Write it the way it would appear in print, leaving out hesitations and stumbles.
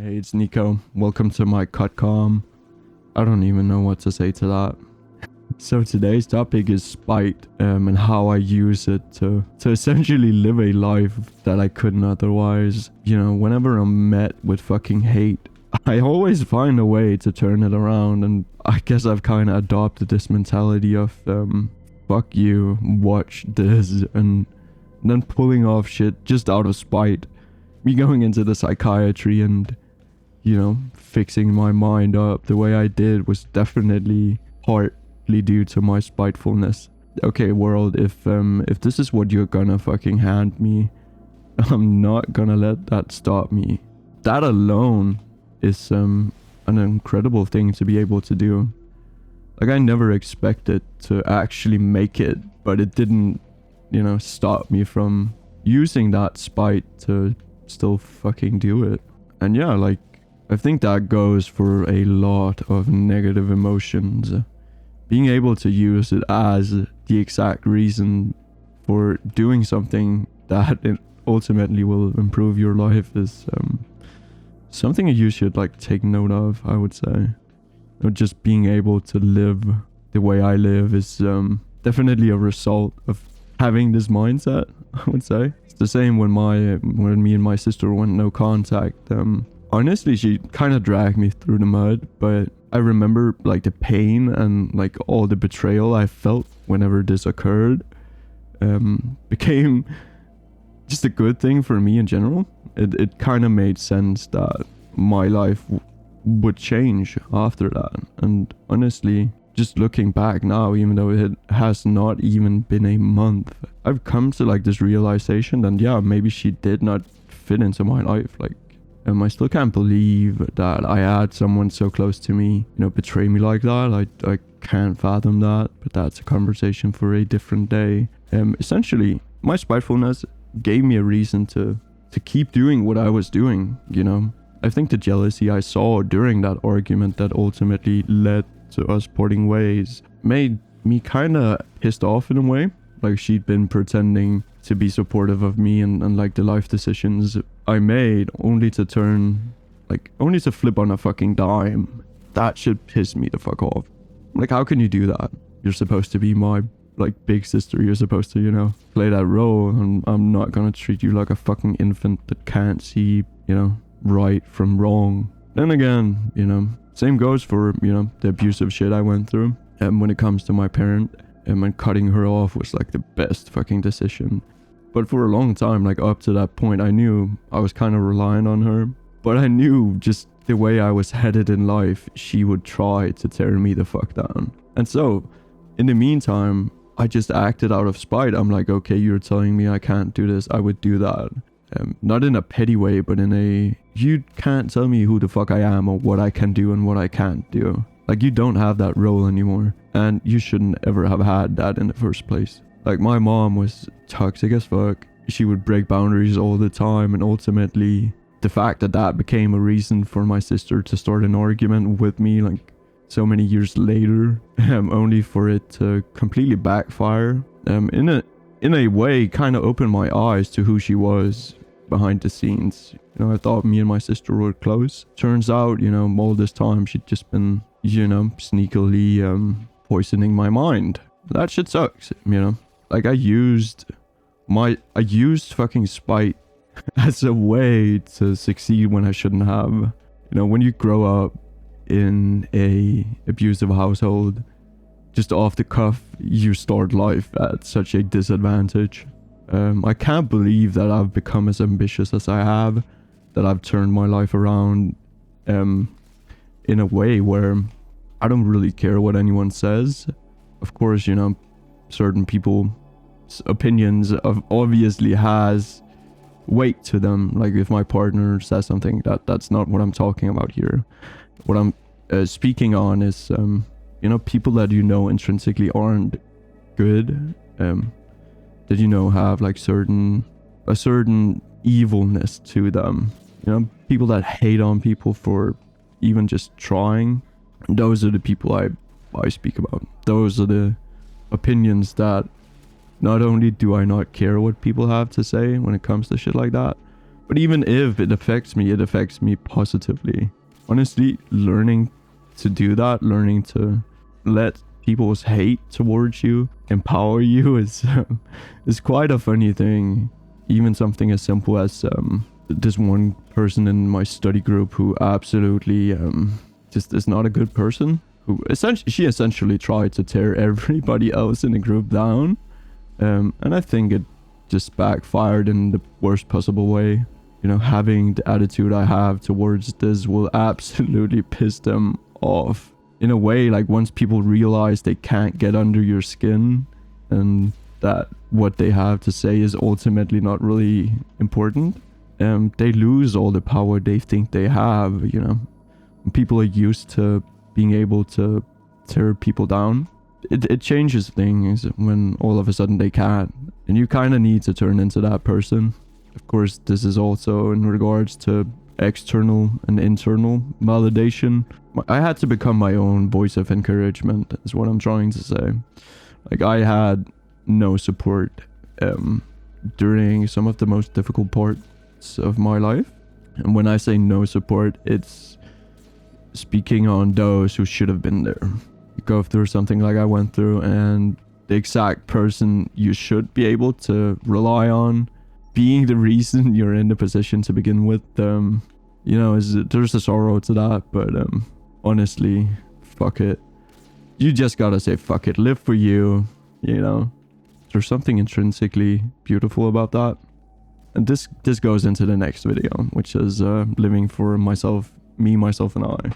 Hey, it's Nico. Welcome to my cutcom. I don't even know what to say to that. So today's topic is spite, and how I use it to essentially live a life that I couldn't otherwise. You know, whenever I'm met with fucking hate, I always find a way to turn it around, and I guess I've kind of adopted this mentality of, fuck you, watch this, and then pulling off shit just out of spite. Me going into the psychiatry and, you know, fixing my mind up the way I did was definitely partly due to my spitefulness. Okay, world, if this is what you're gonna fucking hand me, I'm not gonna let that stop me. That alone is an incredible thing to be able to do. Like, I never expected to actually make it, but it didn't, you know, stop me from using that spite to still fucking do it. And yeah, like, I think that goes for a lot of negative emotions. Being able to use it as the exact reason for doing something that it ultimately will improve your life is something you should like take note of, I would say. Just being able to live the way I live is definitely a result of having this mindset, I would say. It's the same when me and my sister went no contact. Honestly, she kind of dragged me through the mud, but I remember like the pain and like all the betrayal I felt whenever this occurred became just a good thing for me in general. It kind of made sense that my life would change after that. And honestly, just looking back now, even though it has not even been a month, I've come to like this realization that yeah, maybe she did not fit into my life. Like, I still can't believe that I had someone so close to me, you know, betray me like that. I can't fathom that, but that's a conversation for a different day. Essentially, my spitefulness gave me a reason to keep doing what I was doing, you know. I think the jealousy I saw during that argument that ultimately led to us parting ways made me kind of pissed off in a way. Like, she'd been pretending to be supportive of me and like the life decisions I made, only to flip on a fucking dime. That should piss me the fuck off. Like, how can you do that? You're supposed to be my like big sister. You're supposed to, you know, play that role, and I'm not gonna treat you like a fucking infant that can't see, you know, right from wrong. Then again, you know, same goes for, you know, the abusive shit I went through. And when it comes to my parent, and cutting her off was like the best fucking decision. But for a long time, like up to that point, I knew I was kind of relying on her. But I knew just the way I was headed in life, she would try to tear me the fuck down. And so, in the meantime, I just acted out of spite. I'm like, okay, you're telling me I can't do this, I would do that. Not in a petty way, but in a, you can't tell me who the fuck I am or what I can do and what I can't do. Like, you don't have that role anymore, and you shouldn't ever have had that in the first place. Like, my mom was toxic as fuck. She would break boundaries all the time, and ultimately, the fact that that became a reason for my sister to start an argument with me, like, so many years later, only for it to completely backfire, in a way, kind of opened my eyes to who she was behind the scenes. You know, I thought me and my sister were close. Turns out, you know, all this time she'd just been, you know, sneakily poisoning my mind. That shit sucks, you know. Like, I used fucking spite as a way to succeed when I shouldn't have. You know, when you grow up in a abusive household, just off the cuff, you start life at such a disadvantage. I can't believe that I've become as ambitious as I have, that I've turned my life around in a way where I don't really care what anyone says. Of course, you know, certain people's opinions obviously has weight to them. Like, if my partner says something, that's not what I'm talking about here. What I'm speaking on is, you know, people that you know intrinsically aren't good, that you know have like a certain evilness to them. You know, people that hate on people for even just trying. Those are the people I speak about. Those are the opinions that not only do I not care what people have to say when it comes to shit like that, But even if it affects me positively. Honestly, learning to do that, learning to let people's hate towards you empower you is quite a funny thing. Even something as simple as this one person in my study group who absolutely just is not a good person, who essentially tried to tear everybody else in the group down, and I think it just backfired in the worst possible way. You know, having the attitude I have towards this will absolutely piss them off. In a way, like once people realize they can't get under your skin and that what they have to say is ultimately not really important, they lose all the power they think they have, you know. People are used to being able to tear people down. It changes things when all of a sudden they can't. And you kind of need to turn into that person. Of course, this is also in regards to external and internal validation. I had to become my own voice of encouragement, is what I'm trying to say. Like, I had no support during some of the most difficult parts of my life. And when I say no support, it's speaking on those who should have been there. You go through something like I went through, and the exact person you should be able to rely on being the reason you're in the position to begin with, you know, there's a sorrow to that, but honestly, fuck it. You just gotta say fuck it, live for you, you know. There's something intrinsically beautiful about that. And this goes into the next video, which is living for myself, me, myself, and I.